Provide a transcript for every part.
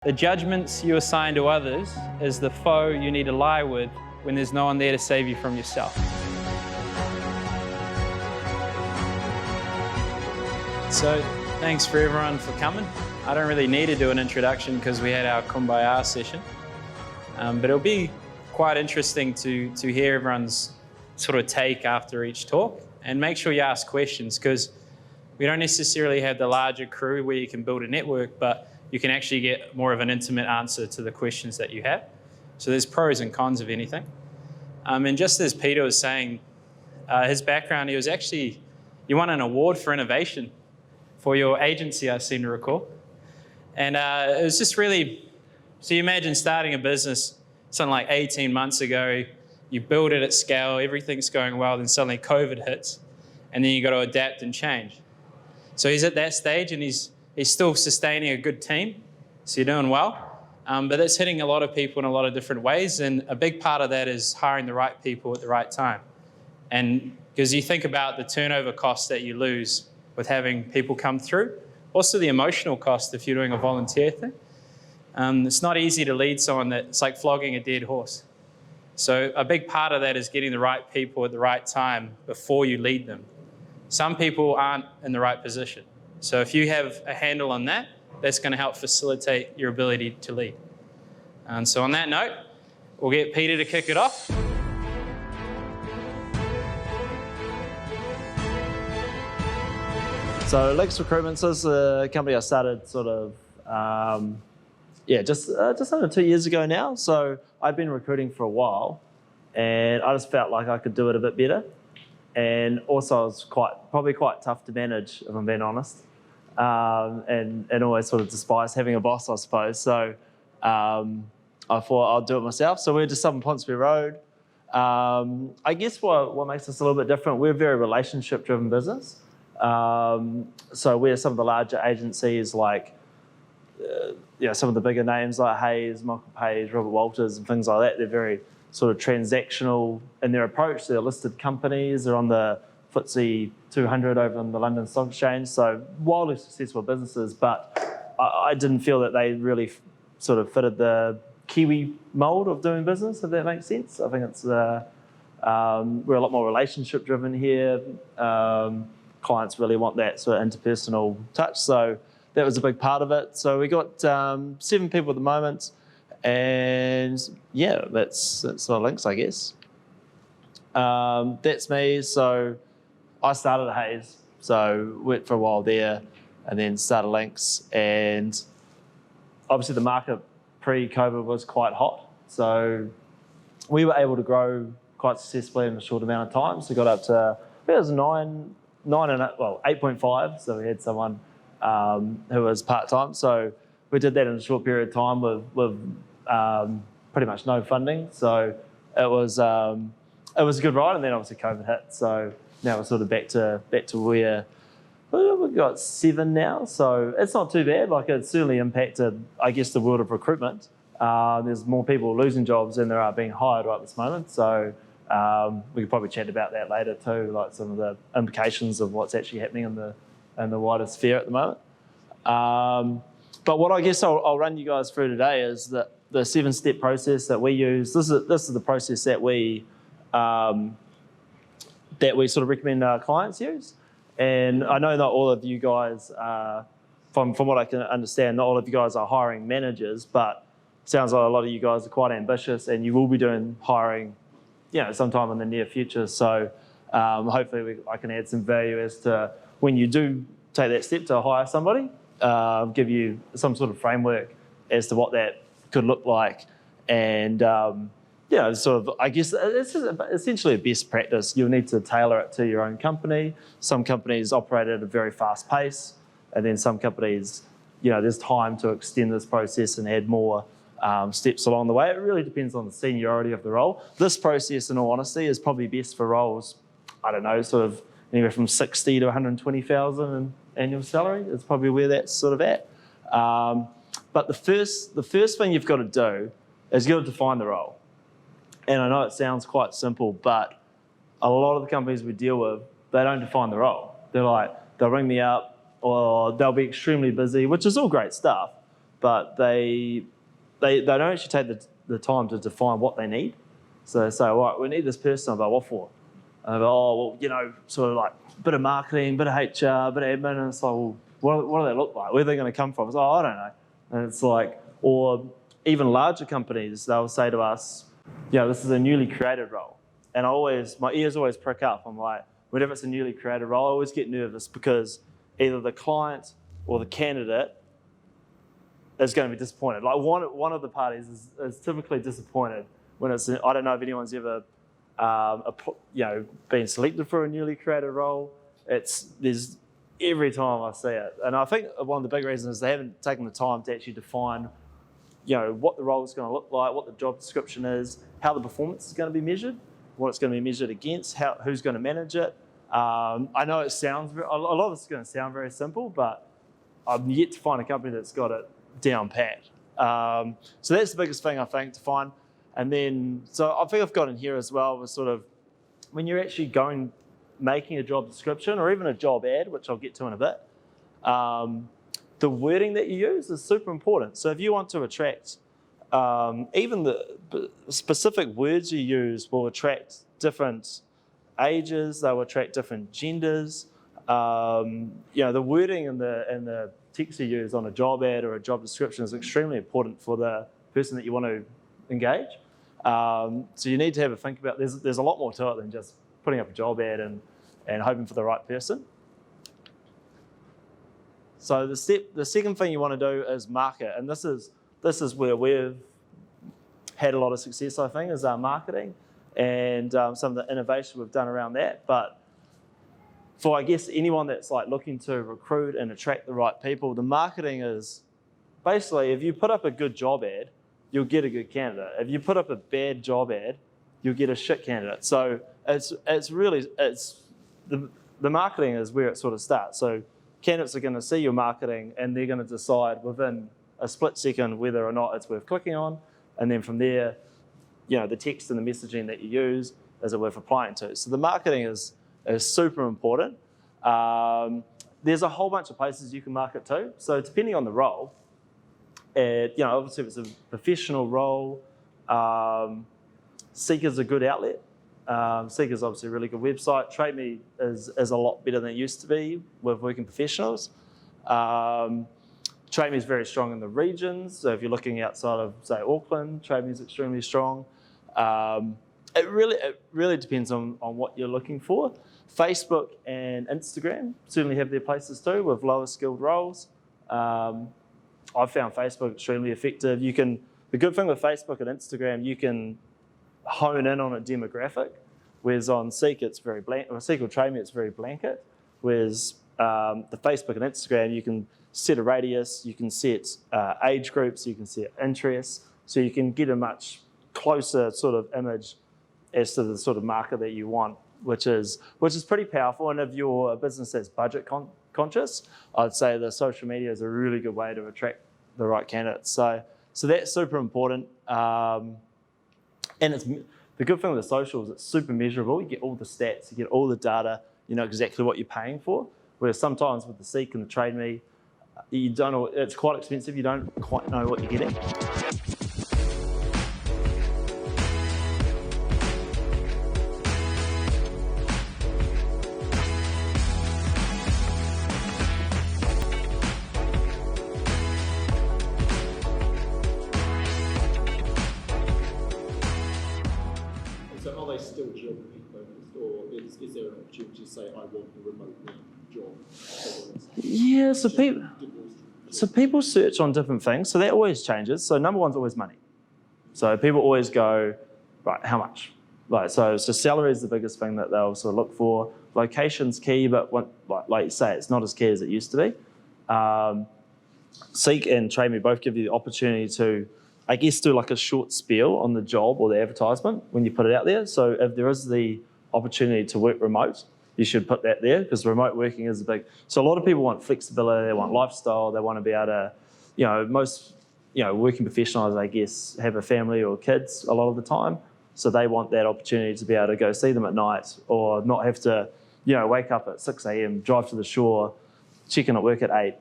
The judgments you assign to others is the foe you need to lie with when there's no one there to save you from yourself. So, thanks for everyone for coming. I don't really need to do an introduction because we had our Kumbaya session. But it'll be quite interesting to hear everyone's sort of take after each talk, and make sure you ask questions, because we don't necessarily have the larger crew where you can build a network, but you can actually get more of an intimate answer to the questions that you have. So there's pros and cons of anything. And just as Peter was saying, his background, he won an award for innovation for your agency, I seem to recall. And it was just really, so you imagine starting a business something like 18 months ago, you build it at scale, everything's going well, then suddenly COVID hits, and then you got to adapt and change. So he's at that stage, and he's still sustaining a good team, so you're doing well. But that's hitting a lot of people in a lot of different ways, and a big part of that is hiring the right people at the right time. And because you think about the turnover costs that you lose with having people come through, also the emotional cost if you're doing a volunteer thing. It's not easy to lead someone it's like flogging a dead horse. So a big part of that is getting the right people at the right time before you lead them. Some people aren't in the right position. So if you have a handle on that, that's going to help facilitate your ability to lead. And so on that note, we'll get Peter to kick it off. So Lex Recruitments is a company I started sort of, just under 2 years ago now. So I've been recruiting for a while, and I just felt like I could do it a bit better. And also I was probably quite tough to manage, if I'm being honest. And always sort of despised having a boss, I suppose. So I thought I'll do it myself. So we're just up on Ponsonby Road. I guess what makes us a little bit different, we're a very relationship-driven business. So we're some of the larger agencies like, some of the bigger names like Hayes, Michael Page, Robert Walters and things like that. They're very sort of transactional in their approach. They're listed companies. They're on the FTSE 200 over on the London Stock Exchange. So wildly successful businesses, but I didn't feel that they really sort of fitted the Kiwi mold of doing business, if that makes sense. I think it's we're a lot more relationship driven here. Clients really want that sort of interpersonal touch. So that was a big part of it. So we got 7 people at the moment, and yeah, that's sort of links, I guess. That's me. So I started at Hayes, so went for a while there, and then started Links. And obviously the market pre-COVID was quite hot, so we were able to grow quite successfully in a short amount of time. So we got up to, I think it was 8.5. So we had someone who was part-time. So we did that in a short period of time with pretty much no funding. So it was a good ride, and then obviously COVID hit. So now we're sort of back to where we've got 7 now. So it's not too bad. Like, it's certainly impacted, I guess, the world of recruitment. There's more people losing jobs than there are being hired right this moment. So we could probably chat about that later too, like some of the implications of what's actually happening in the wider sphere at the moment. But what I guess I'll run you guys through today is the 7-step process that we use. This is the process that we sort of recommend our clients use. And I know not all of you guys, from what I can understand, not all of you guys are hiring managers, but it sounds like a lot of you guys are quite ambitious, and you will be doing hiring, sometime in the near future. So hopefully I can add some value as to when you do take that step to hire somebody, give you some sort of framework as to what that could look like. And sort of, I guess it's essentially a best practice. You'll need to tailor it to your own company. Some companies operate at a very fast pace, and then some companies, there's time to extend this process and add more steps along the way. It really depends on the seniority of the role. This process, in all honesty, is probably best for roles, I don't know, sort of anywhere from 60 to 120,000 in annual salary. It's probably where that's sort of at. But the first thing you've got to do is you've got to define the role. And I know it sounds quite simple, but a lot of the companies we deal with, they don't define the role. They're like, they'll ring me up, or they'll be extremely busy, which is all great stuff. but they don't actually take the time to define what they need. So they say, all right, we need this person. I'm like, what for? And I go, oh, well, sort of like a bit of marketing, bit of HR, a bit of admin. And it's like, well, what do they look like? Where are they going to come from? It's like, oh, I don't know. And it's like, or even larger companies, they'll say to us, this is a newly created role. And my ears always prick up. I'm like, whenever it's a newly created role, I always get nervous because either the client or the candidate is going to be disappointed. Like one of the parties is typically disappointed when it's, I don't know if anyone's ever been selected for a newly created role. There's every time I see it. And I think one of the big reasons is they haven't taken the time to actually define what the role is going to look like, what the job description is, how the performance is going to be measured, what it's going to be measured against, who's going to manage it. I know it sounds, a lot of it's going to sound very simple, but I've yet to find a company that's got it down pat. So that's the biggest thing I think to find. And then, so I think I've got in here as well was sort of when you're actually making a job description or even a job ad, which I'll get to in a bit, the wording that you use is super important. So if you want to attract, even the specific words you use will attract different ages, they will attract different genders. The wording and the text you use on a job ad or a job description is extremely important for the person that you want to engage. So you need to have a think about, there's a lot more to it than just putting up a job ad and hoping for the right person. So the second thing you want to do is market, and this is where we've had a lot of success, I think, is our marketing and some of the innovation we've done around that. But for, I guess, anyone that's like looking to recruit and attract the right people, the marketing is basically, if you put up a good job ad, you'll get a good candidate. If you put up a bad job ad, you'll get a shit candidate. So the marketing is where it sort of starts. So candidates are going to see your marketing and they're going to decide within a split second whether or not it's worth clicking on. And then from there, the text and the messaging that you use, is it worth applying to? So the marketing is super important. There's a whole bunch of places you can market to. So depending on the role, obviously if it's a professional role, Seeker's a good outlet. Seeker's obviously a really good website. Trade Me is a lot better than it used to be with working professionals. Trade Me is very strong in the regions. So if you're looking outside of, say, Auckland, Trade Me is extremely strong. It really depends on what you're looking for. Facebook and Instagram certainly have their places too with lower skilled roles. I've found Facebook extremely effective. The good thing with Facebook and Instagram, you can hone in on a demographic, whereas on Seek it's very blank, or Seek or Trade Me it's very blanket, whereas the Facebook and Instagram you can set a radius, you can set age groups, you can set interests, so you can get a much closer sort of image as to the sort of market that you want, which is pretty powerful. And if you're a business that's budget conscious, I'd say the social media is a really good way to attract the right candidates. So that's super important. And it's the good thing with the socials, it's super measurable. You get all the stats, you get all the data, you know exactly what you're paying for. Whereas sometimes with the Seek and the Trade Me, you don't know, it's quite expensive, you don't quite know what you're getting. Still geography focused, or is there an opportunity to say I want a remote job? Yeah, so people search on different things, so that always changes. So number one's always money. So people always go, right, how much? So salary is the biggest thing that they'll sort of look for. Location's key, but like you say, it's not as key as it used to be. Seek and Trade Me both give you the opportunity to, I guess, do like a short spiel on the job or the advertisement when you put it out there. So if there is the opportunity to work remote, you should put that there, because remote working is a big. So a lot of people want flexibility, they want lifestyle, they want to be able to, most, working professionals, I guess, have a family or kids a lot of the time. So they want that opportunity to be able to go see them at night, or not have to, wake up at 6 a.m, drive to the shore, check in at work at 8,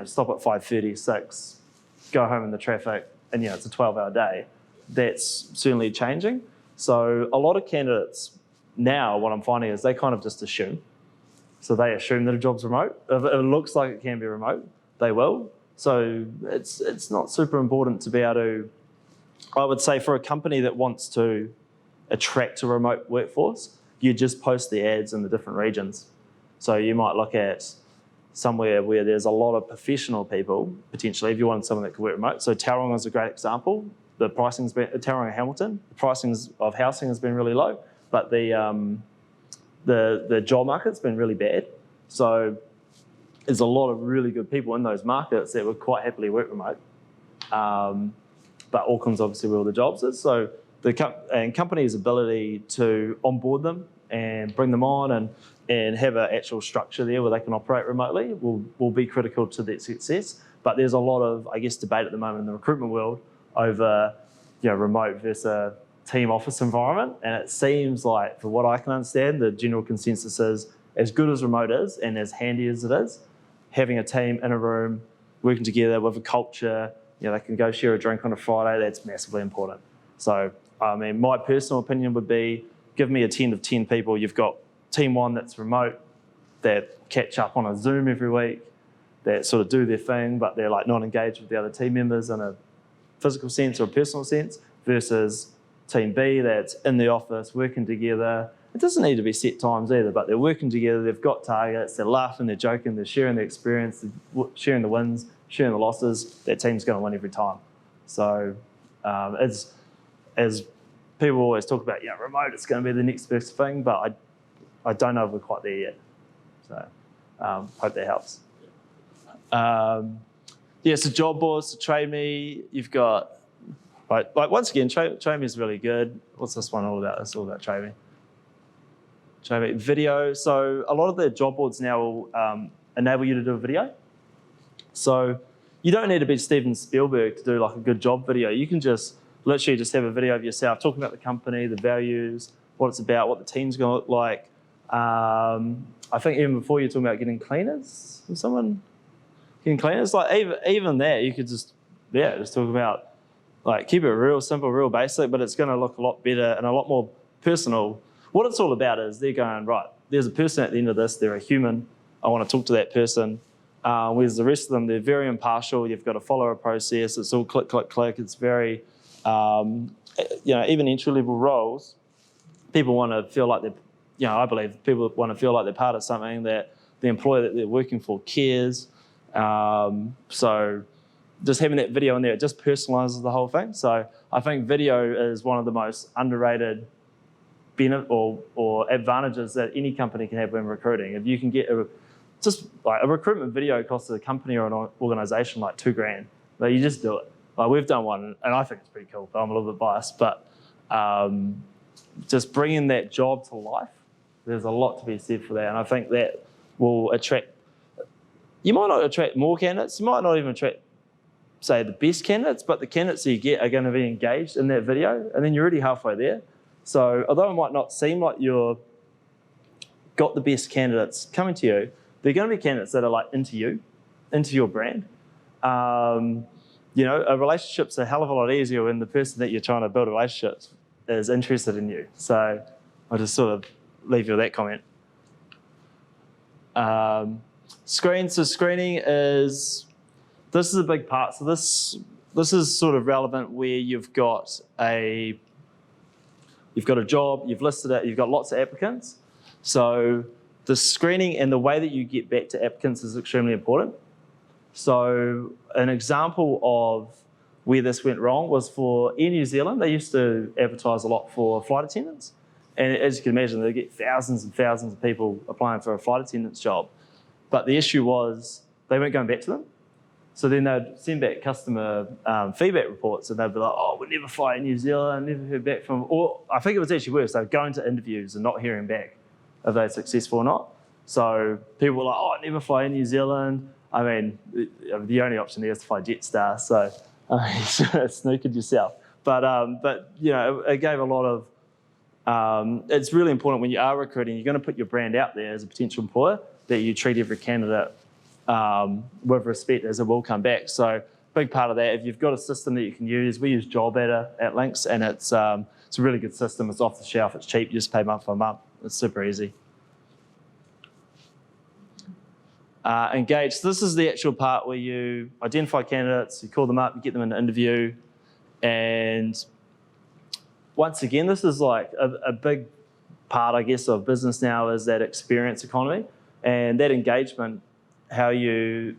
stop at 5:30, 6, go home in the traffic and it's a 12-hour day. That's certainly changing. So a lot of candidates now, what I'm finding is they kind of just assume. So they assume that a job's remote. If it looks like it can be remote, they will. So it's not super important to be able to, I would say for a company that wants to attract a remote workforce, you just post the ads in the different regions. So you might look at somewhere where there's a lot of professional people, potentially, if you want someone that could work remote. So Tauranga is a great example. The pricing's been, Tauranga Hamilton, the pricing of housing has been really low, but the job market's been really bad. So there's a lot of really good people in those markets that would quite happily work remote. But Auckland's obviously where all the jobs is. So and companies' ability to onboard them and bring them on and have an actual structure there where they can operate remotely will be critical to their success. But there's a lot of, I guess, debate at the moment in the recruitment world over remote versus team office environment. And it seems like, for what I can understand, the general consensus is, as good as remote is and as handy as it is, having a team in a room, working together with a culture, they can go share a drink on a Friday, that's massively important. So, I mean, my personal opinion would be, give me a team of 10 people. You've got team one that's remote, that catch up on a Zoom every week, that sort of do their thing, but they're like not engaged with the other team members in a physical sense or a personal sense, versus team B that's in the office working together. It doesn't need to be set times either, but they're working together, they've got targets, they're laughing, they're joking, they're sharing their experience, they're sharing the wins, sharing the losses. That team's going to win every time. So as people always talk about, remote, it's going to be the next best thing, but I don't know if we're quite there yet. So hope that helps. So job boards to Trade Me, you've got, like once again, Trade Me is really good. What's this one all about? It's all about Trade Me. Trade Me video. So a lot of the job boards now will enable you to do a video. So you don't need to be Steven Spielberg to do like a good job video. You can just literally just have a video of yourself talking about the company, the values, what it's about, what the team's going to look like. I think even before you're talking about getting cleaners, was someone getting cleaners? Like even that, you could just talk about, like, keep it real simple, real basic, but it's going to look a lot better and a lot more personal. What it's all about is they're going, right, there's a person at the end of this, they're a human, I want to talk to that person. Whereas the rest of them, they're very impartial, you've got to follow a process, it's all click, click, click, it's very, even entry-level roles, people want to feel like they're, I believe people want to feel like they're part of something, that the employer that they're working for cares. So just having that video in there, it just personalises the whole thing. So I think video is one of the most underrated benefit or advantages that any company can have when recruiting. If you can get a recruitment video costs a company or an organisation like $2,000, but you just do it. Like, we've done one, and I think it's pretty cool, but I'm a little bit biased. But just bringing that job to life, there's a lot to be said for that, and I think that will attract. You might not attract more candidates. You might not even attract, say, the best candidates, but the candidates that you get are going to be engaged in that video, and then you're already halfway there. So although it might not seem like you've got the best candidates coming to you, they're going to be candidates that are like into you, into your brand. A relationship's a hell of a lot easier when the person that you're trying to build a relationship is interested in you. So I'll just sort of leave you with that comment. Screening is, this is a big part. So this is sort of relevant where you've got a job, you've listed it, you've got lots of applicants. So the screening and the way that you get back to applicants is extremely important. So an example of where this went wrong was for Air New Zealand. They used to advertise a lot for flight attendants. And as you can imagine, they get thousands and thousands of people applying for a flight attendant's job. But the issue was they weren't going back to them. So then they'd send back customer feedback reports, and they'd be like, "Oh, we never fly in New Zealand, never heard back from," or I think it was actually worse, they'd go into interviews and not hearing back if they're successful or not. So people were like, "Oh, I never fly in New Zealand." I mean, the only option there is to fly Jetstar, so snookered yourself. But it gave a lot of, it's really important when you are recruiting, you're going to put your brand out there as a potential employer, that you treat every candidate with respect, as it will come back. So big part of that. If you've got a system that you can use, we use Job at Links, and it's a really good system. It's off the shelf, it's cheap, you just pay month by month. It's super easy. Engage. So this is the actual part where you identify candidates, you call them up, you get them in an interview, and once again, this is like a big part, I guess, of business now is that experience economy and that engagement, how you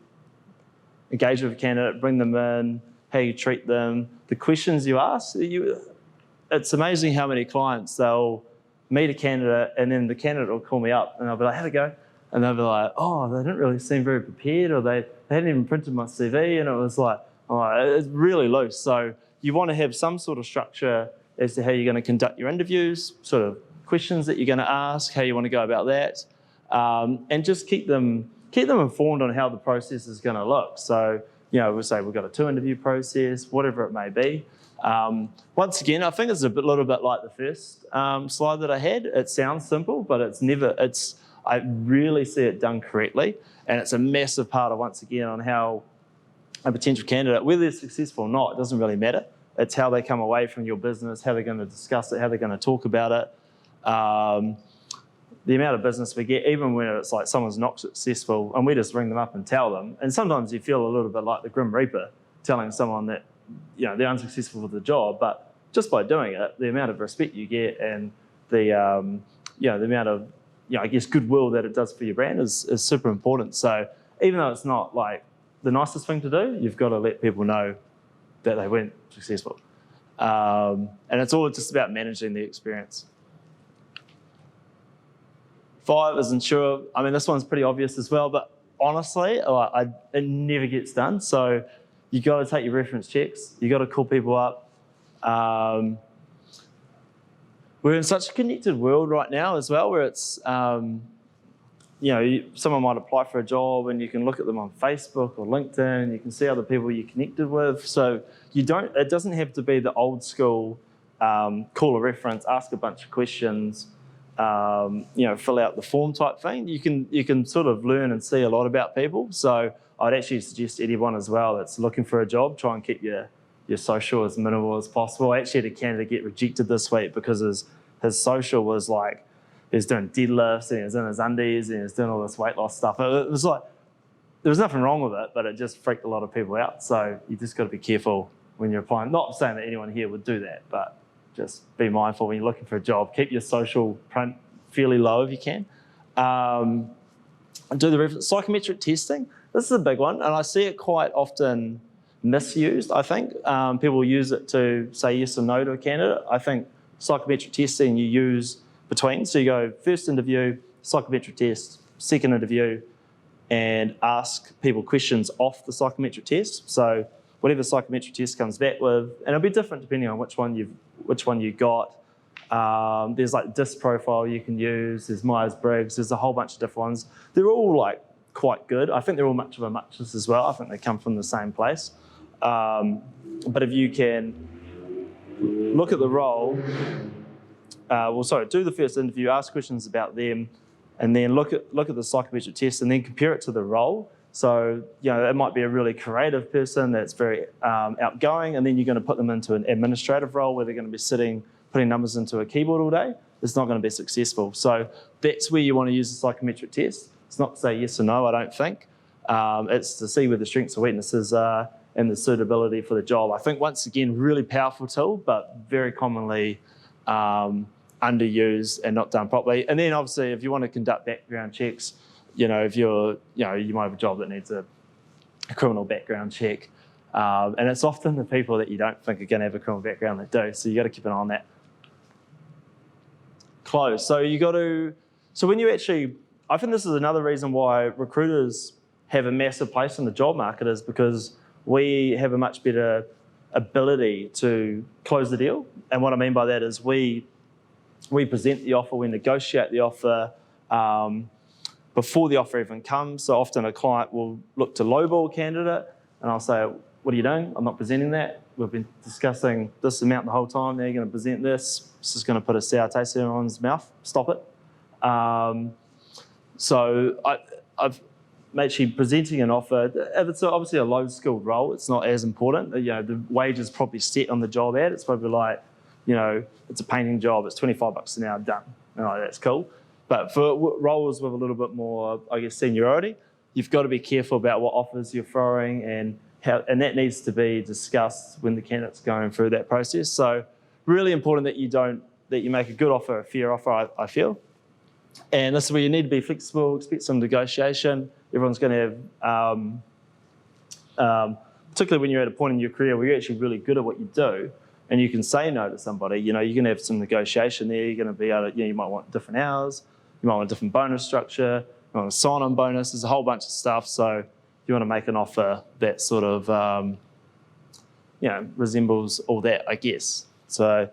engage with a candidate, bring them in, how you treat them, the questions you ask. It's amazing how many clients, they'll meet a candidate and then the candidate will call me up and I'll be like, how'd it go? And they'll be like, oh, they didn't really seem very prepared, or they hadn't even printed my CV, and it was like, oh, it's really loose. So you want to have some sort of structure as to how you're going to conduct your interviews, sort of questions that you're going to ask, how you want to go about that, and just keep them informed on how the process is going to look. So, we'll say we've got a 2-interview process, whatever it may be. Once again, I think it's a little bit like the first slide that I had. It sounds simple, but I really see it done correctly, and it's a massive part of, once again, on how a potential candidate, whether they're successful or not, it doesn't really matter. It's how they come away from your business, how they're going to discuss it, how they're going to talk about it. The amount of business we get, even when it's like someone's not successful, and we just ring them up and tell them, and sometimes you feel a little bit like the Grim Reaper telling someone that they're unsuccessful with the job, but just by doing it, the amount of respect you get and the amount of I guess goodwill that it does for your brand is super important. So even though it's not like the nicest thing to do, you've got to let people know that they weren't successful. And it's all just about managing the experience. 5 is ensure. I mean, this one's pretty obvious as well, but honestly, it never gets done. So you got to take your reference checks. You got to call people up. We're in such a connected world right now as well, where it's, someone might apply for a job and you can look at them on Facebook or LinkedIn, and you can see other people you're connected with. So it doesn't have to be the old school, call a reference, ask a bunch of questions, fill out the form type thing. You can sort of learn and see a lot about people. So I'd actually suggest anyone as well that's looking for a job, try and keep your social as minimal as possible. I actually had a candidate get rejected this week because his social was like, he was doing deadlifts and he was in his undies and he was doing all this weight loss stuff. It was like, there was nothing wrong with it, but it just freaked a lot of people out. So you just got to be careful when you're applying. Not saying that anyone here would do that, but just be mindful when you're looking for a job. Keep your social print fairly low if you can. Do the psychometric testing. This is a big one, and I see it quite often misused, I think. People use it to say yes or no to a candidate. I think psychometric testing you use between. So you go first interview, psychometric test, second interview, and ask people questions off the psychometric test. So whatever psychometric test comes back with, and it'll be different depending on which one you got. There's like DISC profile you can use, there's Myers-Briggs, there's a whole bunch of different ones. They're all like quite good. I think they're all much of a muchness as well. I think they come from the same place. But if you can look at the role, do the first interview, ask questions about them, and then look at the psychometric test and then compare it to the role. So, it might be a really creative person that's very outgoing, and then you're going to put them into an administrative role where they're going to be sitting, putting numbers into a keyboard all day. It's not going to be successful. So that's where you want to use the psychometric test. It's not to say yes or no, I don't think. It's to see where the strengths and weaknesses are and the suitability for the job. I think, once again, really powerful tool, but very commonly underused and not done properly. And then obviously, if you want to conduct background checks, if you might have a job that needs a criminal background check, and it's often the people that you don't think are going to have a criminal background that do. So you got to keep an eye on that. Close. So when you actually, I think this is another reason why recruiters have a massive place in the job market, is because we have a much better ability to close the deal. And what I mean by that is we present the offer, we negotiate the offer before the offer even comes. So often a client will look to lowball a candidate, and I'll say, what are you doing? I'm not presenting that. We've been discussing this amount the whole time. Now you're going to present this. This is going to put a sour taste in everyone's mouth. Stop it. So actually presenting an offer. If it's obviously a low-skilled role, it's not as important. The wage is probably set on the job ad. It's probably like, it's a painting job. It's $25 an hour, done. That's cool. But for roles with a little bit more, I guess, seniority, you've got to be careful about what offers you're throwing and that needs to be discussed when the candidate's going through that process. So really important that you make a good offer, a fair offer, I feel. And this is where you need to be flexible, expect some negotiation. Everyone's going to have, particularly when you're at a point in your career where you're actually really good at what you do and you can say no to somebody, you're going to have some negotiation there. You're going to be able to, you might want different hours, you might want a different bonus structure, you want a sign-on bonus, there's a whole bunch of stuff. So you want to make an offer that sort of, resembles all that, I guess. So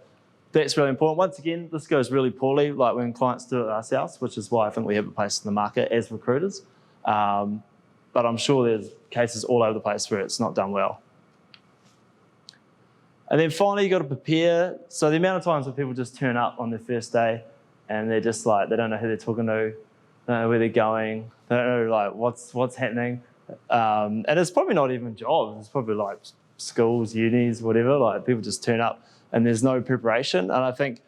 that's really important. Once again, this goes really poorly, like when clients do it ourselves, which is why I think we have a place in the market as recruiters. But I'm sure there's cases all over the place where it's not done well. And then finally, you've got to prepare. So the amount of times when people just turn up on their first day and they're just like, they don't know who they're talking to, they don't know where they're going, they don't know like what's happening. And it's probably not even jobs, it's probably like schools, unis, whatever, like people just turn up and there's no preparation. And I think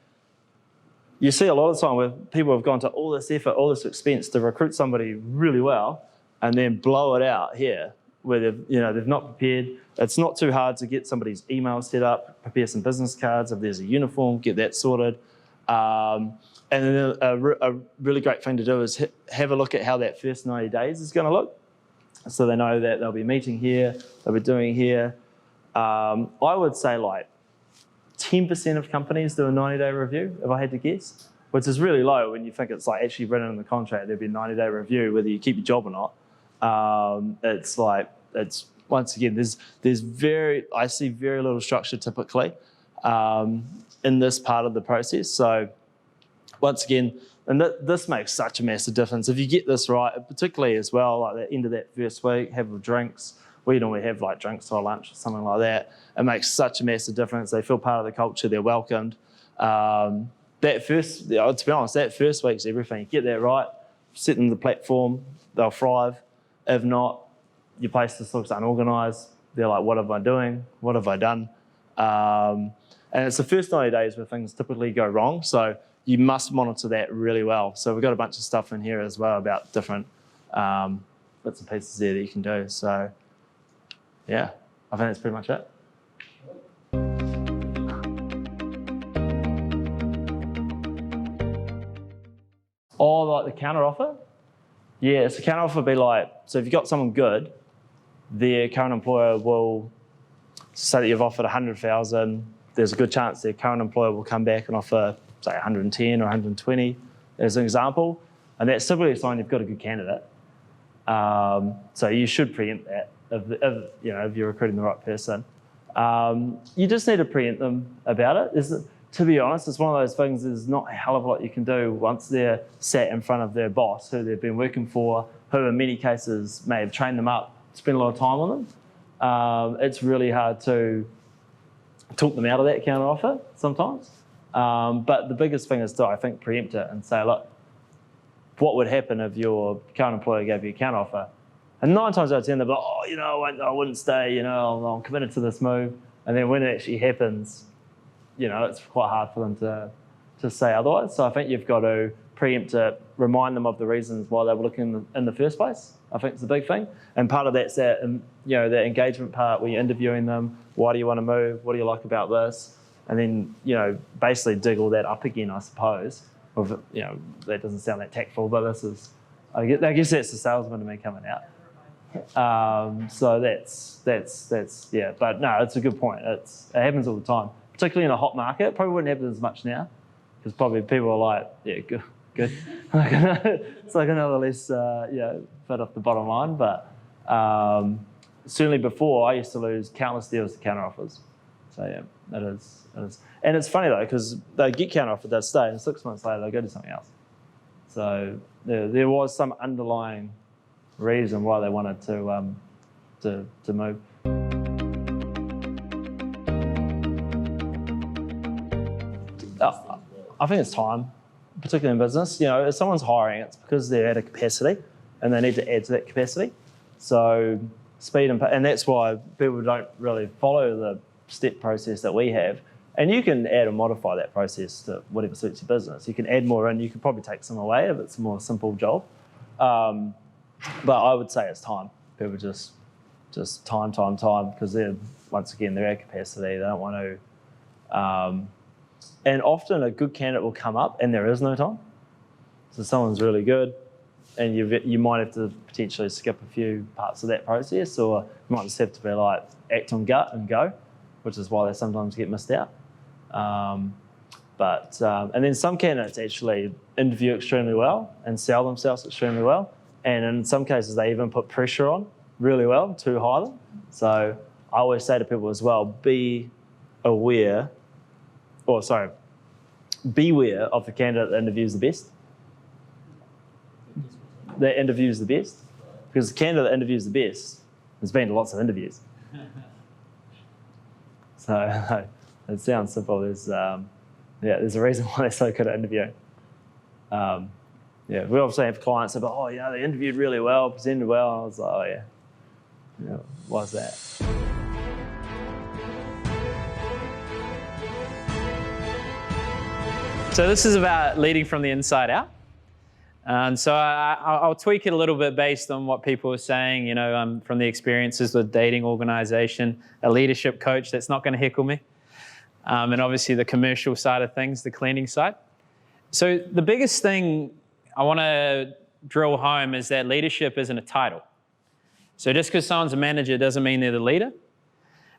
you see a lot of the time where people have gone to all this effort, all this expense to recruit somebody really well and then blow it out here where they've not prepared. It's not too hard to get somebody's email set up, prepare some business cards, if there's a uniform, get that sorted. And then a really great thing to do is have a look at how that first 90 days is going to look. So they know that they'll be meeting here, they'll be doing here. I would say like 10% of companies do a 90-day review, if I had to guess, which is really low when you think it's like actually written in the contract, there'd be a 90-day review, whether you keep your job or not. Once again, I see very little structure typically in this part of the process. So once again, and this makes such a massive difference. If you get this right, particularly as well, like the end of that first week, have drinks. We normally have like drinks or lunch or something like that. It makes such a massive difference. They feel part of the culture, they're welcomed. To be honest, that first week's everything. You get that right, sit in the platform, they'll thrive. If not, your place just looks unorganised. They're like, what am I doing? What have I done? And it's the first 90 days where things typically go wrong. So you must monitor that really well. So we've got a bunch of stuff in here as well about different bits and pieces there that you can do. So yeah, I think that's pretty much it. Or like the counter offer. Yeah, so counter offer would be like, so if you've got someone good, their current employer will say that you've offered 100,000. There's a good chance their current employer will come back and offer, say, 110 or 120 as an example. And that's typically a sign you've got a good candidate. So you should preempt that if you're recruiting the right person. You just need to preempt them about it. To be honest, it's one of those things, there's not a hell of a lot you can do once they're sat in front of their boss, who they've been working for, who in many cases may have trained them up, spent a lot of time on them. It's really hard to talk them out of that counter offer sometimes. But the biggest thing is to, I think, preempt it and say, look, what would happen if your current employer gave you a counter offer? And 9 times out of 10, they'll be like, I wouldn't stay, I'm committed to this move. And then when it actually happens, it's quite hard for them to say otherwise. So I think you've got to preempt it, remind them of the reasons why they were looking in the first place. I think it's the big thing. And part of that's that, that engagement part where you're interviewing them. Why do you want to move? What do you like about this? And then, basically dig all that up again, I suppose. That doesn't sound that tactful, but this is, I guess that's the salesman to me coming out. So that's yeah. But no, it's a good point. It happens all the time, particularly in a hot market. Probably wouldn't happen as much now, because probably people are like, yeah, good. It's like another less, fed off the bottom line. But certainly before, I used to lose countless deals to counter offers. So yeah, it is. And it's funny though, because they get counter offered, they stay, and 6 months later they go to something else. So there was some underlying reason why they wanted to move. I think it's time, particularly in business. If someone's hiring, it's because they're at a capacity and they need to add to that capacity. So speed and that's why people don't really follow the step process that we have. And you can add or modify that process to whatever suits your business. You can add more in, you can probably take some away if it's a more simple job. But I would say it's time. People just time, because once again, they're at capacity, they don't want to. And often a good candidate will come up and there is no time. So someone's really good and you might have to potentially skip a few parts of that process, or you might just have to be like, act on gut and go, which is why they sometimes get missed out. And then some candidates actually interview extremely well and sell themselves extremely well. And in some cases, they even put pressure on really well, too highly. So I always say to people as well, beware of the candidate that interviews the best. That interviews the best. Because the candidate that interviews the best has been to lots of interviews. So it sounds simple. There's a reason why they're so good at interviewing. We obviously have clients that are, they interviewed really well, presented well. I was like, why's that? So this is about leading from the inside out. And so I'll tweak it a little bit based on what people are saying, from the experiences with dating organization, a leadership coach that's not going to heckle me, and obviously the commercial side of things, the cleaning side. So the biggest thing I want to drill home is that leadership isn't a title. So just because someone's a manager doesn't mean they're the leader.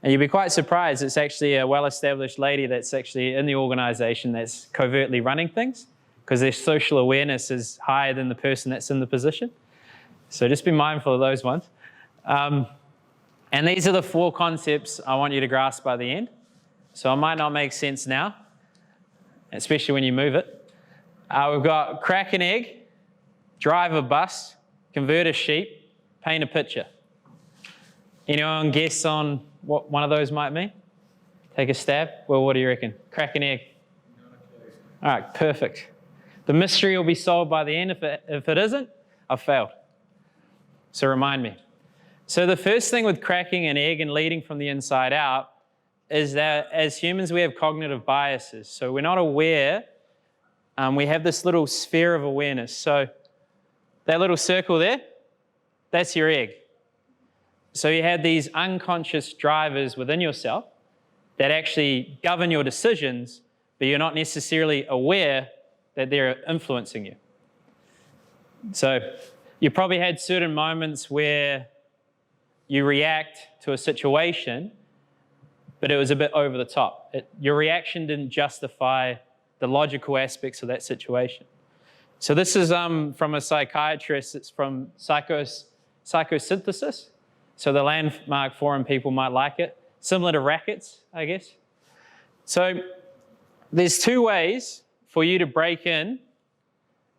And you'd be quite surprised, it's actually a well-established lady that's actually in the organization that's covertly running things, because their social awareness is higher than the person that's in the position. So just be mindful of those ones. And these are the 4 concepts I want you to grasp by the end. So it might not make sense now, especially when you move it. We've got crack an egg, drive a bus, convert a sheep, paint a picture. Anyone guess on what one of those might mean? Take a stab. Well, what do you reckon? Crack an egg. All right, perfect. The mystery will be solved by the end. If it isn't, I've failed. So remind me. So the first thing with cracking an egg and leading from the inside out is that as humans, we have cognitive biases. So we're not aware. We have this little sphere of awareness. So that little circle there, that's your egg. So you have these unconscious drivers within yourself that actually govern your decisions, but you're not necessarily aware that they're influencing you. So you probably had certain moments where you react to a situation, but it was a bit over the top. Your reaction didn't justify the logical aspects of that situation. So this is from a psychiatrist. It's from psychosynthesis. So the landmark forum people might like it. Similar to rackets, I guess. So there's 2 ways for you to break in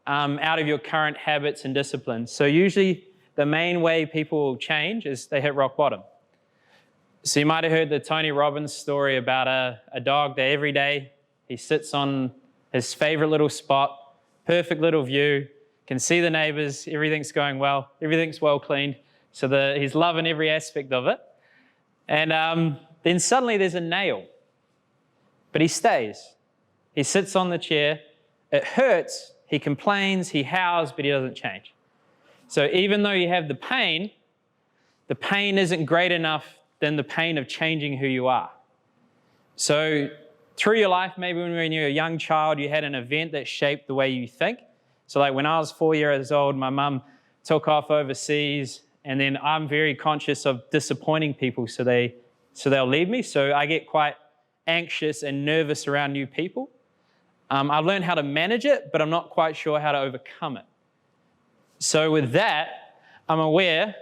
out of your current habits and disciplines. So usually the main way people will change is they hit rock bottom. So you might have heard the Tony Robbins story about a dog that every day he sits on his favorite little spot, perfect little view, can see the neighbors, everything's going well, everything's well cleaned. So he's loving every aspect of it. And then suddenly there's a nail, but he stays. He sits on the chair, it hurts, he complains, he howls, but he doesn't change. So even though you have the pain isn't great enough than the pain of changing who you are. So through your life, maybe when you were a young child, you had an event that shaped the way you think. So like when I was 4 years old, my mum took off overseas, and then I'm very conscious of disappointing people, so they'll leave me. So I get quite anxious and nervous around new people. I've learned how to manage it, but I'm not quite sure how to overcome it. So with that, I'm aware,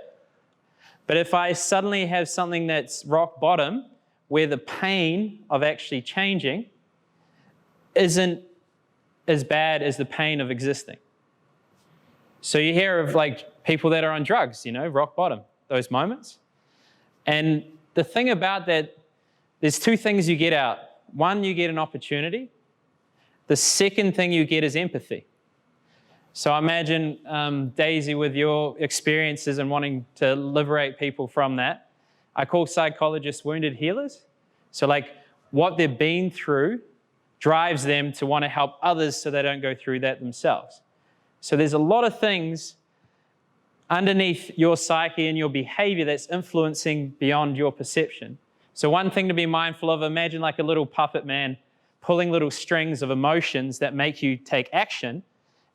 but if I suddenly have something that's rock bottom, where the pain of actually changing isn't as bad as the pain of existing. So you hear of like people that are on drugs, rock bottom, those moments. And the thing about that, there's 2 things you get out. One, you get an opportunity. The second thing you get is empathy. So imagine, Daisy, with your experiences and wanting to liberate people from that. I call psychologists wounded healers. So like what they've been through drives them to want to help others so they don't go through that themselves. So there's a lot of things underneath your psyche and your behavior that's influencing beyond your perception. So one thing to be mindful of, imagine like a little puppet man pulling little strings of emotions that make you take action,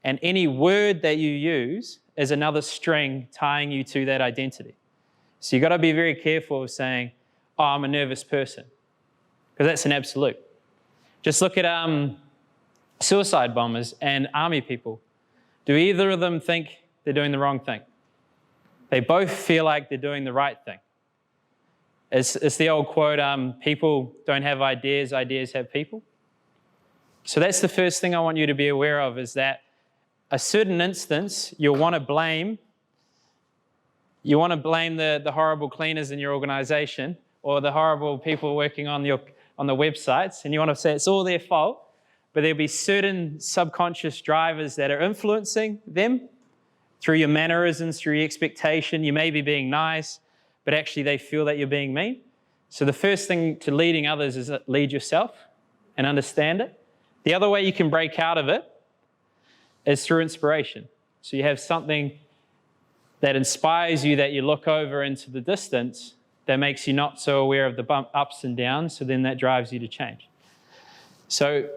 and any word that you use is another string tying you to that identity. So you've got to be very careful of saying, oh, I'm a nervous person, because that's an absolute. Just look at suicide bombers and army people. Do either of them think they're doing the wrong thing? They both feel like they're doing the right thing. It's the old quote, people don't have ideas, ideas have people. So that's the first thing I want you to be aware of, is that a certain instance you'll want to blame. You want to blame the horrible cleaners in your organization or the horrible people working on the websites, and you want to say it's all their fault, but there'll be certain subconscious drivers that are influencing them through your mannerisms, through your expectation. You may be being nice, but actually they feel that you're being mean. So the first thing to leading others is lead yourself and understand it. The other way you can break out of it is through inspiration. So you have something that inspires you, that you look over into the distance, that makes you not so aware of the ups and downs, so then that drives you to change. So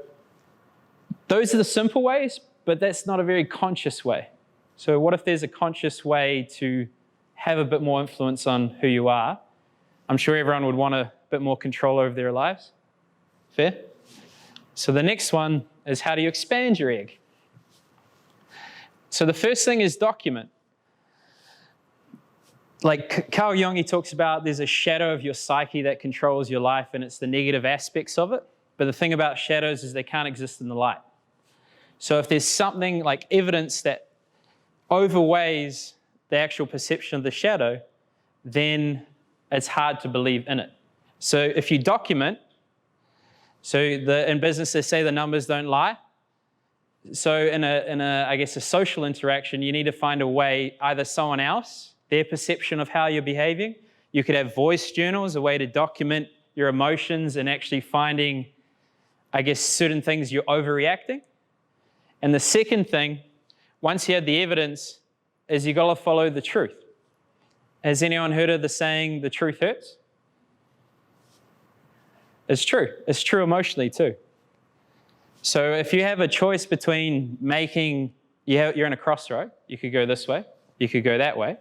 those are the simple ways, but that's not a very conscious way. So what if there's a conscious way to have a bit more influence on who you are? I'm sure everyone would want a bit more control over their lives. Fair? So the next one is, how do you expand your egg? So the first thing is document. Like Carl Jung, he talks about there's a shadow of your psyche that controls your life, and it's the negative aspects of it. But the thing about shadows is they can't exist in the light. So if there's something like evidence that overweighs the actual perception of the shadow, then it's hard to believe in it. So if you document, in business they say the numbers don't lie. So in a I guess a social interaction, you need to find a way, either someone else, their perception of how you're behaving. You could have voice journals, a way to document your emotions and actually finding, I guess, certain things you're overreacting. And the second thing, once you have the evidence, is you got to follow the truth. Has anyone heard of the saying, the truth hurts? It's true. It's true emotionally too. So if you have a choice between you're in a crossroad, you could go this way, you could go that way.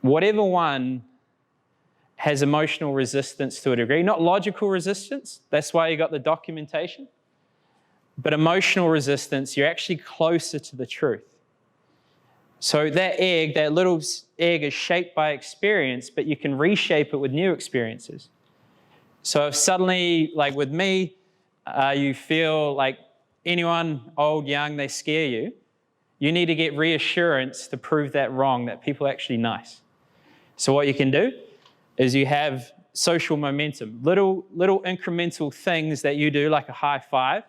Whatever one has emotional resistance to a degree, not logical resistance, that's why you got the documentation, but emotional resistance, you're actually closer to the truth. So that little egg is shaped by experience, but you can reshape it with new experiences. So if suddenly, like with me, you feel like anyone, old, young, they scare you, you need to get reassurance to prove that wrong, that people are actually nice. So what you can do is you have social momentum, little incremental things that you do, like a high five,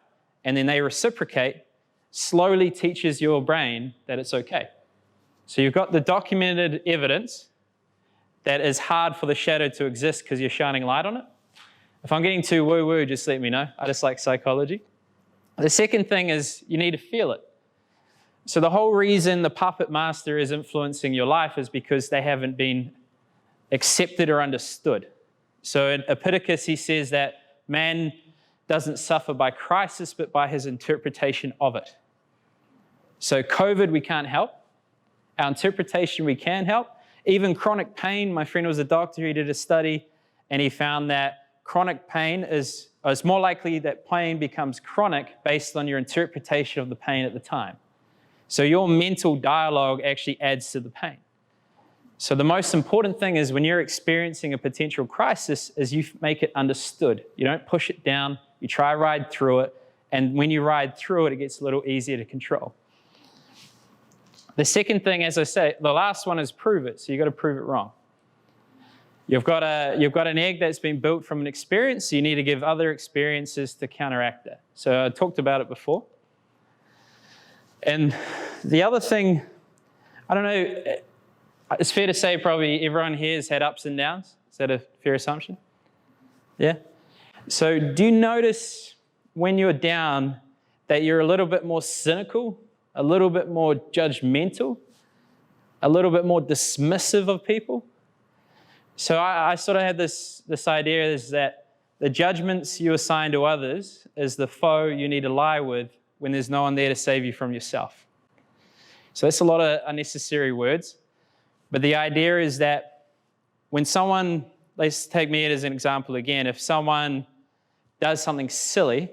and then they reciprocate, slowly teaches your brain that it's okay. So you've got the documented evidence that is hard for the shadow to exist because you're shining light on it. If I'm getting too woo-woo, just let me know. I just like psychology. The second thing is you need to feel it. So the whole reason the puppet master is influencing your life is because they haven't been accepted or understood. So in Epictetus, he says that man doesn't suffer by crisis, but by his interpretation of it. So COVID, we can't help. Our interpretation, we can help. Even chronic pain, my friend was a doctor, he did a study, and he found that chronic pain it's more likely that pain becomes chronic based on your interpretation of the pain at the time. So your mental dialogue actually adds to the pain. So the most important thing is when you're experiencing a potential crisis is you make it understood. You don't push it down, you try to ride through it, and when you ride through it, it gets a little easier to control. The second thing, as I say, the last one is prove it. So you've got to prove it wrong. You've got an egg that's been built from an experience, so you need to give other experiences to counteract that. So I talked about it before. And the other thing, I don't know, it's fair to say probably everyone here has had ups and downs. Is that a fair assumption? Yeah? So do you notice when you're down that you're a little bit more cynical, a little bit more judgmental, a little bit more dismissive of people? So I sort of had this idea is that the judgments you assign to others is the foe you need to lie with when there's no one there to save you from yourself. So that's a lot of unnecessary words. But the idea is that when someone, let's take me as an example again, if someone does something silly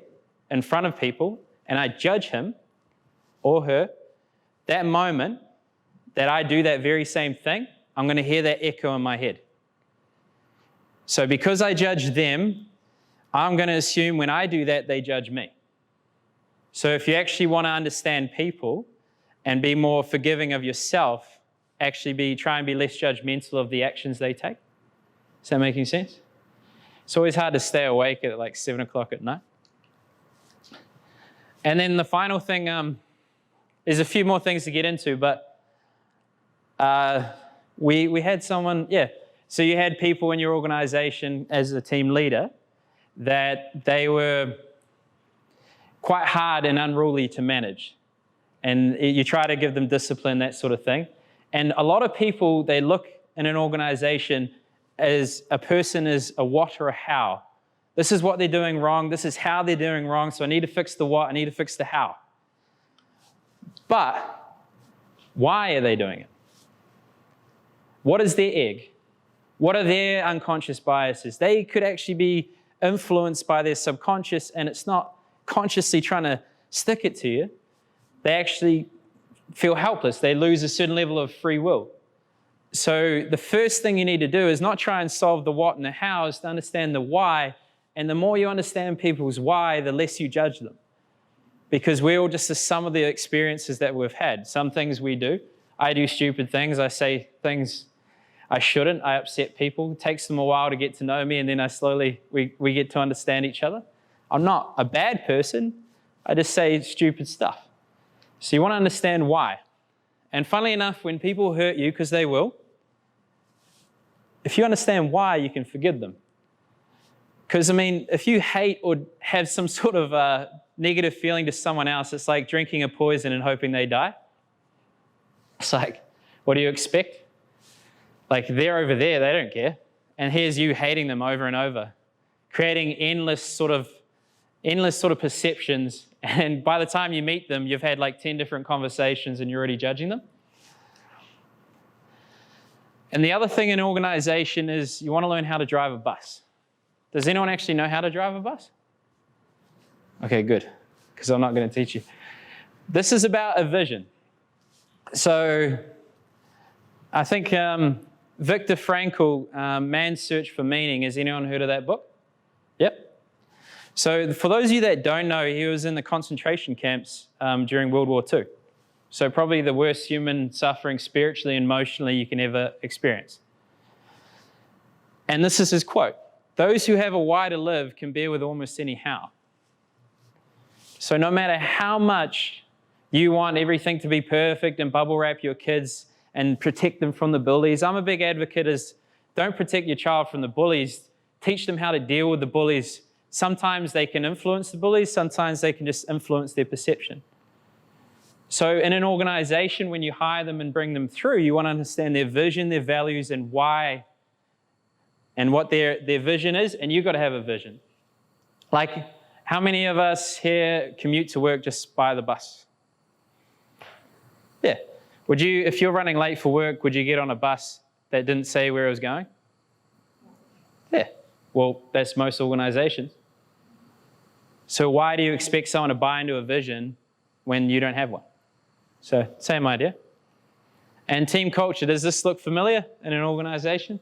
in front of people and I judge him or her, that moment that I do that very same thing, I'm going to hear that echo in my head. So because I judge them, I'm going to assume when I do that, they judge me. So if you actually want to understand people and be more forgiving of yourself, actually try and be less judgmental of the actions they take. Is that making sense? It's always hard to stay awake at like 7 o'clock at night. And then the final thing, there's a few more things to get into, but we had someone, so you had people in your organization as a team leader that they were quite hard and unruly to manage. And you try to give them discipline, that sort of thing. And a lot of people, they look in an organization as a person is a what or a how. This is what they're doing wrong. This is how they're doing wrong. So I need to fix the what. I need to fix the how. But why are they doing it? What is their egg? What are their unconscious biases? They could actually be influenced by their subconscious, and it's not consciously trying to stick it to you. They actually feel helpless. They lose a certain level of free will. So the first thing you need to do is not try and solve the what and the how, is to understand the why. And the more you understand people's why, the less you judge them. Because we're all just the sum of the experiences that we've had. Some things we do. I do stupid things. I say things I shouldn't. I upset people. It takes them a while to get to know me, and then we get to understand each other. I'm not a bad person. I just say stupid stuff. So you want to understand why. And funnily enough, when people hurt you, because they will, if you understand why, you can forgive them. Because, I mean, if you hate or have some sort of negative feeling to someone else, it's like drinking a poison and hoping they die. It's like, what do you expect? Like, they're over there, they don't care. And here's you hating them over and over, creating endless sort of perceptions. And by the time you meet them, you've had like 10 different conversations and you're already judging them. And the other thing in an organization is you want to learn how to drive a bus. Does anyone actually know how to drive a bus? Okay, good, because I'm not going to teach you. This is about a vision. So I think Viktor Frankl, Man's Search for Meaning, has anyone heard of that book? Yep. So for those of you that don't know, he was in the concentration camps during World War II. So probably the worst human suffering spiritually and emotionally you can ever experience. And this is his quote: "Those who have a why to live can bear with almost any how." So no matter how much you want everything to be perfect and bubble wrap your kids and protect them from the bullies, I'm a big advocate is don't protect your child from the bullies. Teach them how to deal with the bullies. Sometimes they can influence the bullies. Sometimes they can just influence their perception. So in an organization, when you hire them and bring them through, you want to understand their vision, their values, and why, and what their vision is, and you've got to have a vision. Like, how many of us here commute to work just by the bus? Yeah. Would you, if you're running late for work, would you get on a bus that didn't say where it was going? Yeah. Well, that's most organizations. So why do you expect someone to buy into a vision when you don't have one? So same idea. And team culture, does this look familiar in an organization?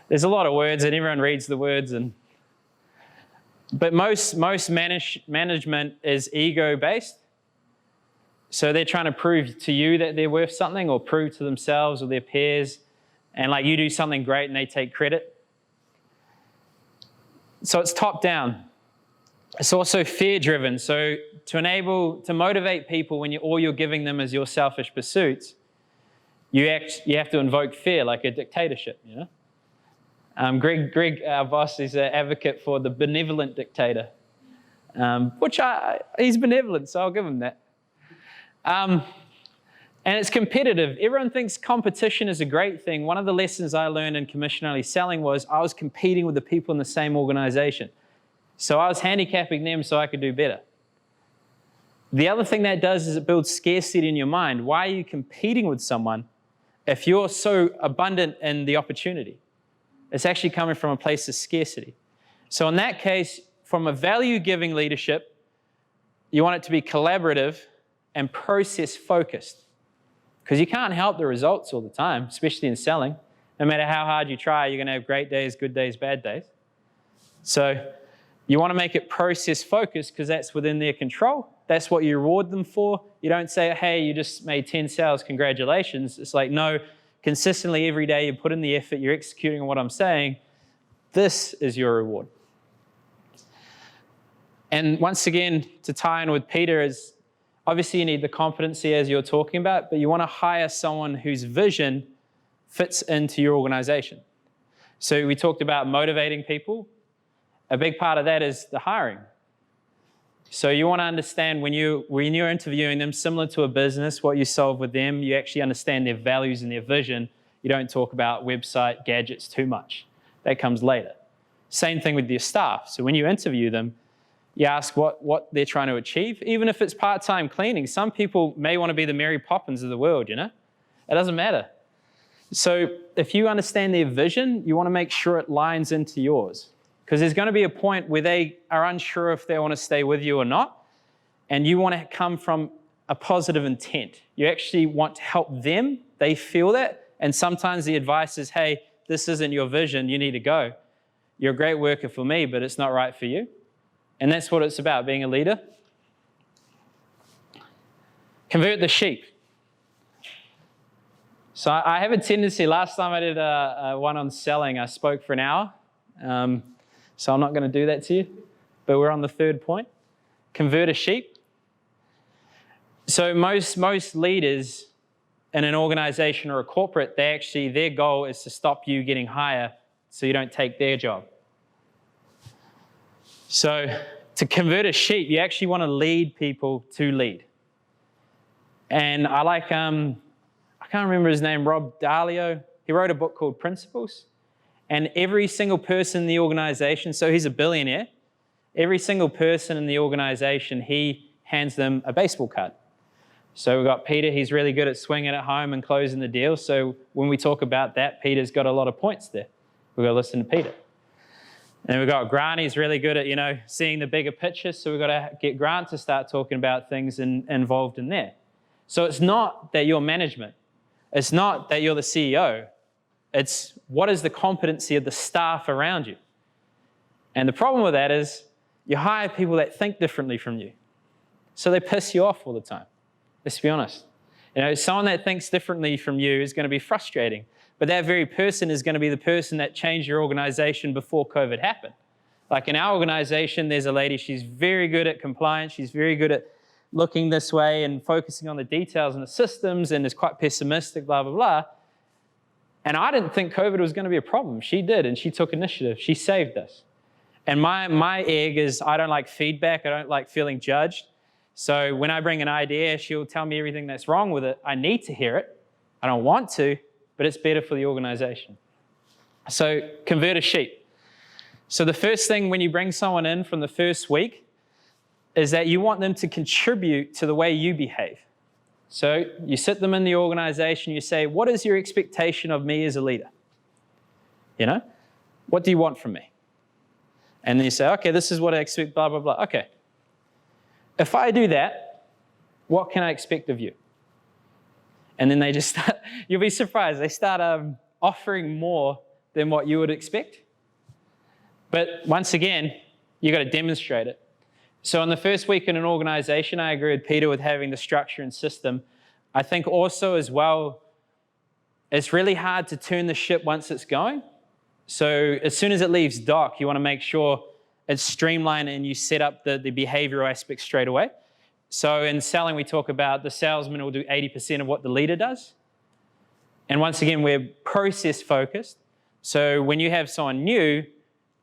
There's a lot of words and everyone reads the words, but most management is ego-based. So they're trying to prove to you that they're worth something, or prove to themselves or their peers, and like you do something great and they take credit. So it's top down. It's also fear-driven. So to motivate people when all you're giving them is your selfish pursuits, you have to invoke fear, like a dictatorship, you know? Greg, our boss, is an advocate for the benevolent dictator, he's benevolent, so I'll give him that. And it's competitive. Everyone thinks competition is a great thing. One of the lessons I learned in commission-only selling was I was competing with the people in the same organization. So I was handicapping them so I could do better. The other thing that does is it builds scarcity in your mind. Why are you competing with someone if you're so abundant in the opportunity? It's actually coming from a place of scarcity. So in that case, from a value-giving leadership, you want it to be collaborative and process-focused. Because you can't help the results all the time, especially in selling. No matter how hard you try, you're going to have great days, good days, bad days. So you want to make it process-focused because that's within their control. That's what you reward them for. You don't say, hey, you just made 10 sales, congratulations. It's like, no, consistently every day you put in the effort, you're executing on what I'm saying. This is your reward. And once again, to tie in with Peter, is obviously you need the competency as you're talking about, but you want to hire someone whose vision fits into your organization. So we talked about motivating people. A big part of that is the hiring. So you want to understand when you're interviewing them, similar to a business, what you solve with them, you actually understand their values and their vision. You don't talk about website gadgets too much. That comes later. Same thing with your staff. So when you interview them, you ask what they're trying to achieve, even if it's part-time cleaning. Some people may want to be the Mary Poppins of the world, you know? It doesn't matter. So if you understand their vision, you want to make sure it lines into yours. Because there's going to be a point where they are unsure if they want to stay with you or not, and you want to come from a positive intent. You actually want to help them. They feel that, and sometimes the advice is, hey, this isn't your vision. You need to go. You're a great worker for me, but it's not right for you. And that's what it's about, being a leader. Convert the sheep. So I have a tendency, last time I did one on selling, I spoke for an hour. So I'm not going to do that to you. But we're on the third point. Convert a sheep. So most leaders in an organization or a corporate, their goal is to stop you getting higher so you don't take their job. So to convert a sheep, you actually want to lead people to lead. And I like, I can't remember his name, Rob Dalio. He wrote a book called Principles. And every single person in the organization, so he's a billionaire, every single person in the organization, he hands them a baseball card. So we've got Peter, he's really good at swinging at home and closing the deal. So when we talk about that, Peter's got a lot of points there. We've got to listen to Peter. And we've got Grant, he's really good at, seeing the bigger picture. So we've got to get Grant to start talking about things involved in there. So it's not that you're management. It's not that you're the CEO. It's what is the competency of the staff around you. And the problem with that is you hire people that think differently from you. So they piss you off all the time. Let's be honest. Someone that thinks differently from you is going to be frustrating. But that very person is going to be the person that changed your organization before COVID happened. Like in our organization, there's a lady, she's very good at compliance. She's very good at looking this way and focusing on the details and the systems and is quite pessimistic, blah, blah, blah. And I didn't think COVID was going to be a problem. She did, and she took initiative. She saved us. And my egg is I don't like feedback. I don't like feeling judged. So when I bring an idea, she'll tell me everything that's wrong with it. I need to hear it. I don't want to, but it's better for the organization. So convert a sheep. So the first thing when you bring someone in from the first week is that you want them to contribute to the way you behave. So you sit them in the organization, you say, what is your expectation of me as a leader? What do you want from me? And then you say, okay, this is what I expect, blah, blah, blah. Okay. If I do that, what can I expect of you? And then they just start, you'll be surprised, they start offering more than what you would expect. But once again, you've got to demonstrate it. So in the first week in an organization, I agree with Peter with having the structure and system. I think also as well, it's really hard to turn the ship once it's going. So as soon as it leaves dock, you want to make sure it's streamlined and you set up the behavioral aspect straight away. So in selling, we talk about the salesman will do 80% of what the leader does. And once again, we're process focused. So when you have someone new,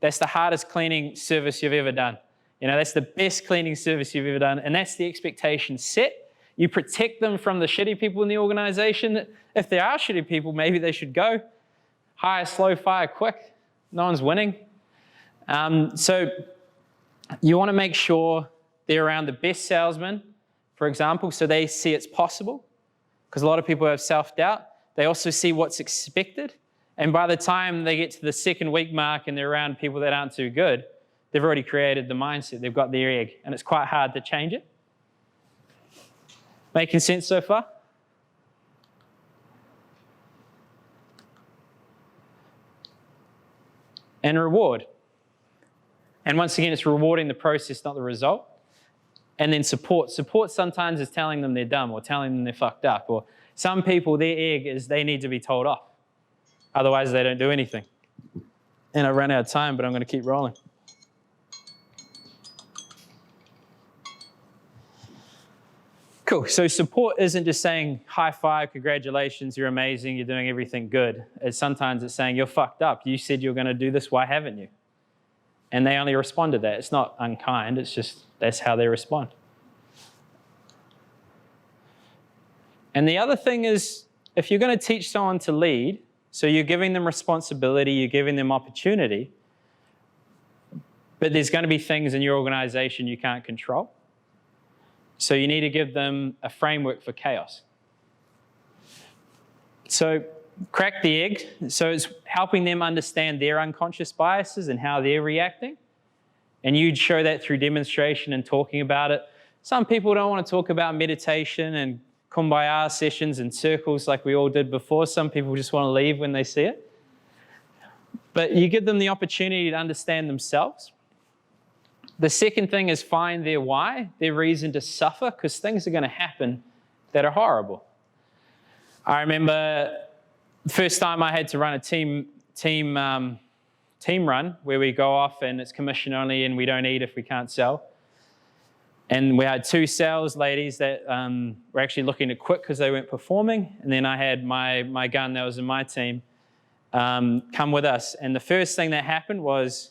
that's the hardest cleaning service you've ever done. You know, that's the best cleaning service you've ever done. And that's the expectation set. You protect them from the shitty people in the organization. If there are shitty people, maybe they should go. Hire slow, fire quick. No one's winning. So you want to make sure they're around the best salesman, for example, so they see it's possible. Because a lot of people have self-doubt. They also see what's expected. And by the time they get to the second week mark and they're around people that aren't too good, they've already created the mindset. They've got their egg. And it's quite hard to change it. Making sense so far? And reward. And once again, it's rewarding the process, not the result. And then support. Support sometimes is telling them they're dumb or telling them they're fucked up. Or some people, their egg is they need to be told off. Otherwise, they don't do anything. And I ran out of time, but I'm going to keep rolling. Cool. So support isn't just saying, high five, congratulations, you're amazing, you're doing everything good. Sometimes it's saying, you're fucked up. You said you're going to do this, why haven't you? And they only respond to that. It's not unkind, it's just that's how they respond. And the other thing is, if you're going to teach someone to lead, so you're giving them responsibility, you're giving them opportunity, but there's going to be things in your organization you can't control. So you need to give them a framework for chaos. So crack the egg. So it's helping them understand their unconscious biases and how they're reacting. And you'd show that through demonstration and talking about it. Some people don't want to talk about meditation and kumbaya sessions and circles like we all did before. Some people just want to leave when they see it. But you give them the opportunity to understand themselves. The second thing is find their why, their reason to suffer, because things are going to happen that are horrible. I remember the first time I had to run a team run where we go off and it's commission only and we don't eat if we can't sell. And we had two sales ladies that were actually looking to quit because they weren't performing. And then I had my gun that was in my team come with us. And the first thing that happened was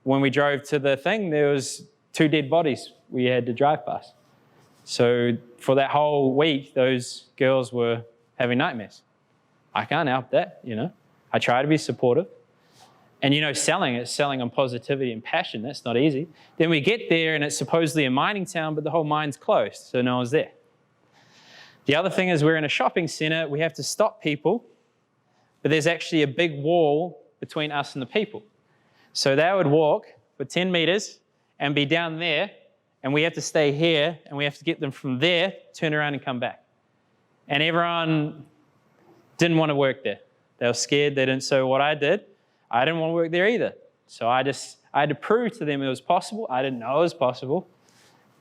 when we drove to the thing, there was 2 dead bodies we had to drive past. So for that whole week, those girls were having nightmares. I can't help that, you know. I try to be supportive. And you know, selling is selling on positivity and passion. That's not easy. Then we get there and it's supposedly a mining town, but the whole mine's closed, so no one's there. The other thing is we're in a shopping center. We have to stop people, but there's actually a big wall between us and the people. So they would walk for 10 meters and be down there, and we have to stay here, and we have to get them from there, turn around and come back. And everyone didn't want to work there. They were scared. They didn't. So what I did, I didn't want to work there either. So I had to prove to them it was possible. I didn't know it was possible.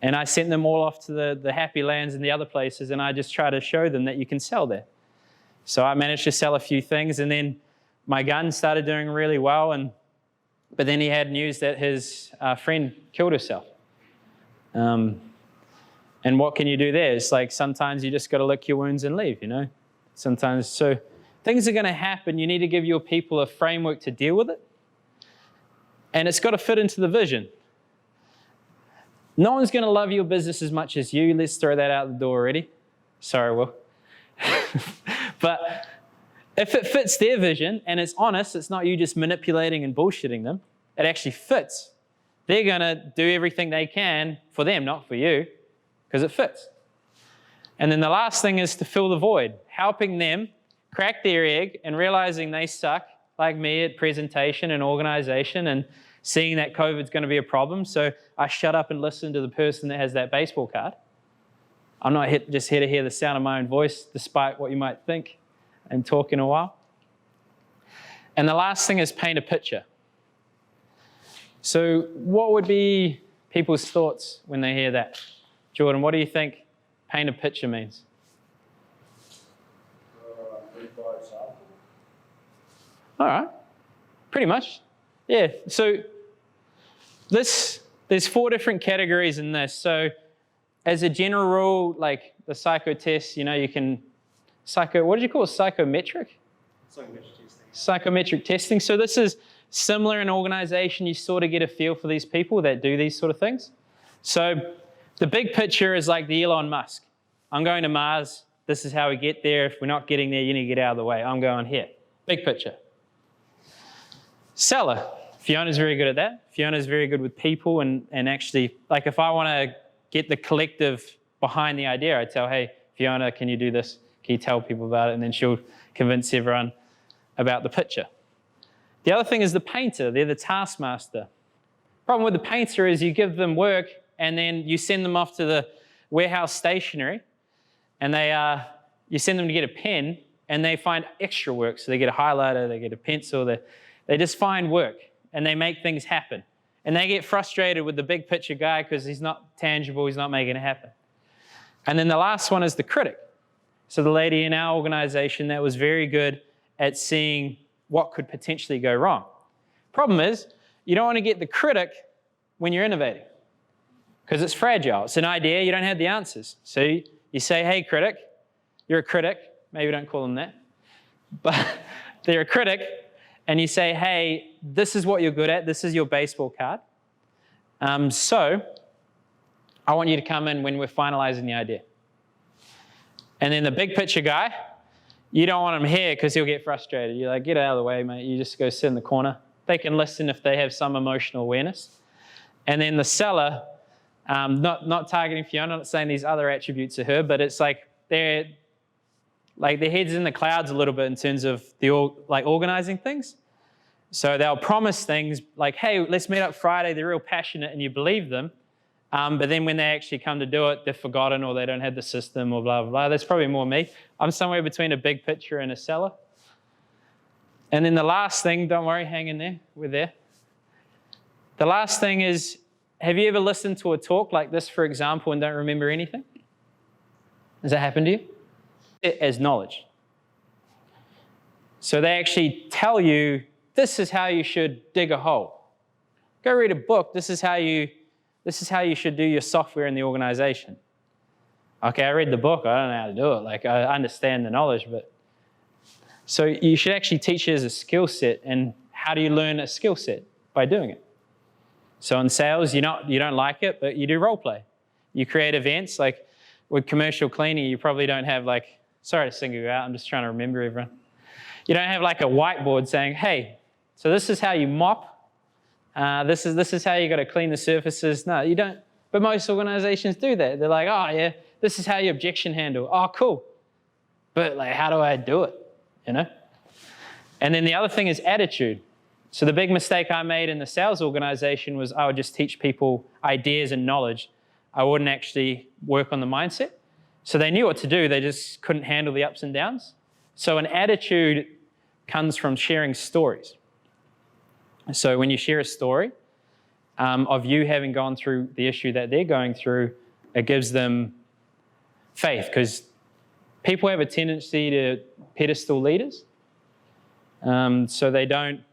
And I sent them all off to the happy lands and the other places, and I just tried to show them that you can sell there. So I managed to sell a few things, and then my gun started doing really well, but then he had news that his friend killed herself. And what can you do there? It's like sometimes you just got to lick your wounds and leave, you know? Sometimes, so things are going to happen. You need to give your people a framework to deal with it. And it's got to fit into the vision. No one's going to love your business as much as you. Let's throw that out the door already. Sorry, Will. But if it fits their vision and it's honest, it's not you just manipulating and bullshitting them. It actually fits. They're going to do everything they can for them, not for you, because it fits. And then the last thing is to fill the void, helping them crack their egg and realizing they suck, like me, at presentation and organization and seeing that COVID's going to be a problem. So I shut up and listen to the person that has that baseball card. I'm not just here to hear the sound of my own voice, despite what you might think and talk in a while. And the last thing is paint a picture. So what would be people's thoughts when they hear that? Jordan, what do you think paint a picture means? All right, pretty much. Yeah, so There's 4 different categories in this. So as a general rule, like the psycho test, you know, you can, what did you call it? Psychometric? Psychometric testing. Psychometric testing. So this is similar in organization. You sort of get a feel for these people that do these sort of things. So the big picture is like the Elon Musk. I'm going to Mars. This is how we get there. If we're not getting there, you need to get out of the way. I'm going here. Big picture. Seller. Fiona's very good at that. Fiona's very good with people and actually, like if I want to get the collective behind the idea, I tell, hey, Fiona, can you do this? Can you tell people about it? And then she'll convince everyone about the picture. The other thing is the painter. They're the taskmaster. Problem with the painter is you give them work and then you send them off to the warehouse stationery and you send them to get a pen and they find extra work. So they get a highlighter, they get a pencil, they just find work. And they make things happen. And they get frustrated with the big picture guy because he's not tangible, he's not making it happen. And then the last one is the critic. So the lady in our organization that was very good at seeing what could potentially go wrong. Problem is, you don't want to get the critic when you're innovating because it's fragile. It's an idea, you don't have the answers. So you say, hey, critic, you're a critic. Maybe don't call them that. But they're a critic. And you say, hey, this is what you're good at. This is your baseball card. So I want you to come in when we're finalizing the idea. And then the big picture guy, you don't want him here because he'll get frustrated. You're like, get out of the way, mate. You just go sit in the corner. They can listen if they have some emotional awareness. And then the seller, not targeting Fiona, not saying these other attributes of her, but it's like their head's in the clouds a little bit in terms of organizing things. So they'll promise things like, hey, let's meet up Friday. They're real passionate and you believe them. But then when they actually come to do it, they've forgotten or they don't have the system or blah, blah, blah. That's probably more me. I'm somewhere between a big picture and a seller. And then the last thing, don't worry, hang in there. We're there. The last thing is, have you ever listened to a talk like this, for example, and don't remember anything? Has that happened to you? As knowledge. So they actually tell you, this is how you should dig a hole. Go read a book. This is how you should do your software in the organization. Okay, I read the book. I don't know how to do it. Like, I understand the knowledge, but so you should actually teach it as a skill set. And how do you learn a skill set? By doing it. So in sales, you don't like it, but you do role play. You create events. Like with commercial cleaning, you probably don't have like, sorry to single you out, I'm just trying to remember everyone. You don't have like a whiteboard saying, hey, so this is how you mop. This is how you got to clean the surfaces. No, you don't. But most organizations do that. They're like, oh yeah, this is how you objection handle. Oh, cool. But like, how do I do it? You know? And then the other thing is attitude. So the big mistake I made in the sales organization was I would just teach people ideas and knowledge. I wouldn't actually work on the mindset. So they knew what to do, they just couldn't handle the ups and downs. So an attitude comes from sharing stories. So when you share a story of you having gone through the issue that they're going through, it gives them faith because people have a tendency to pedestal leaders. So they don't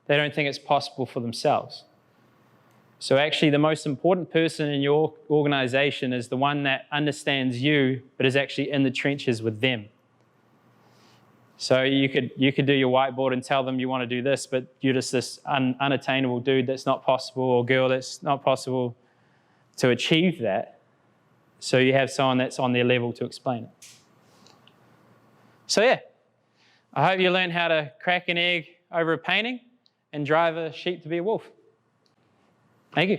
think it's possible for themselves. So actually the most important person in your organization is the one that understands you, but is actually in the trenches with them. So you could do your whiteboard and tell them you want to do this, but you're just this unattainable dude that's not possible or girl that's not possible to achieve that. So you have someone that's on their level to explain it. So yeah, I hope you learn how to crack an egg over a painting and drive a sheep to be a wolf. Thank you.